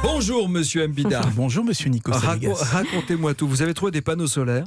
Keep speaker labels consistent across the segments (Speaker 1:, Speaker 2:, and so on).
Speaker 1: Bonjour Monsieur Mbida.
Speaker 2: Bonjour Monsieur Nico Saligas.
Speaker 1: Racontez-moi tout. Vous avez trouvé des panneaux solaires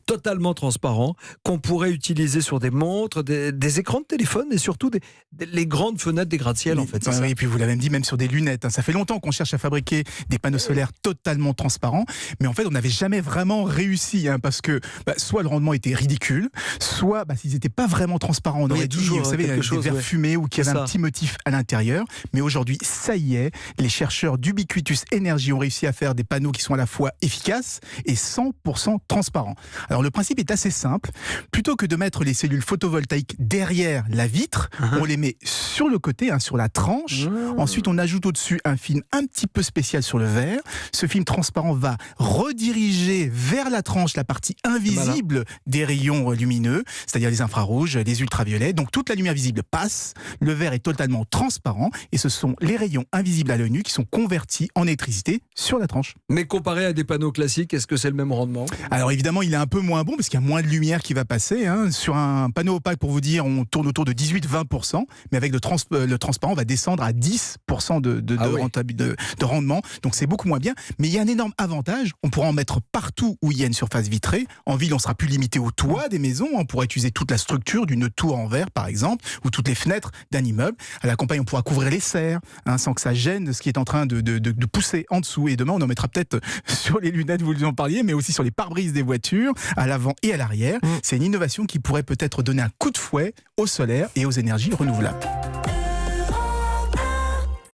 Speaker 1: totalement transparents qu'on pourrait utiliser sur des montres, des écrans de téléphone et surtout les grandes fenêtres des gratte-ciel en fait.
Speaker 2: Oui, et puis vous l'avez même dit, même sur des lunettes. Ça fait longtemps qu'on cherche à fabriquer des panneaux solaires totalement transparents, mais en fait on n'avait jamais vraiment réussi parce que soit le rendement était ridicule, soit s'ils n'étaient pas vraiment transparents, on aurait dit, vous savez, des verres fumés ou qu'il y avait un petit motif à l'intérieur. Mais aujourd'hui, ça y est, les chercheurs d'Ubiquitous Energy ont réussi à faire des panneaux qui sont à la fois efficaces et 100% transparents. Alors le principe est assez simple. Plutôt que de mettre les cellules photovoltaïques derrière la vitre, on les met sur le côté, sur la tranche. Ensuite, on ajoute au-dessus un film un petit peu spécial sur le verre. Ce film transparent va rediriger vers la tranche la partie invisible des rayons lumineux, c'est-à-dire les infrarouges, les ultraviolets. Donc toute la lumière visible passe, le verre est totalement transparent et ce sont les rayons invisibles à l'œil nu qui sont convertis en électricité sur la tranche.
Speaker 1: Mais comparé à des panneaux classiques, est-ce que c'est le même rendement ?
Speaker 2: Alors évidemment, il est un peu moins bon parce qu'il y a moins de lumière qui va passer. Sur un panneau opaque, pour vous dire, on tourne autour de 18-20%, mais avec le transparent, on va descendre à 10% de rendement. Donc c'est beaucoup moins bien. Mais il y a un énorme avantage. On pourra en mettre partout où il y a une surface vitrée. En ville, on sera plus limité au toit des maisons. On pourra utiliser toute la structure d'une tour en verre, par exemple, ou toutes les fenêtres d'un immeuble. À la campagne, on pourra couvrir les serres sans que ça gêne ce qui est en train de pousser en dessous. Et demain, on en mettra peut-être sur les lunettes, vous en parliez, mais aussi sur les pare-brises des voitures, à l'avant et à l'arrière. C'est une innovation qui pourrait peut-être donner un coup de fouet au solaire et aux énergies renouvelables.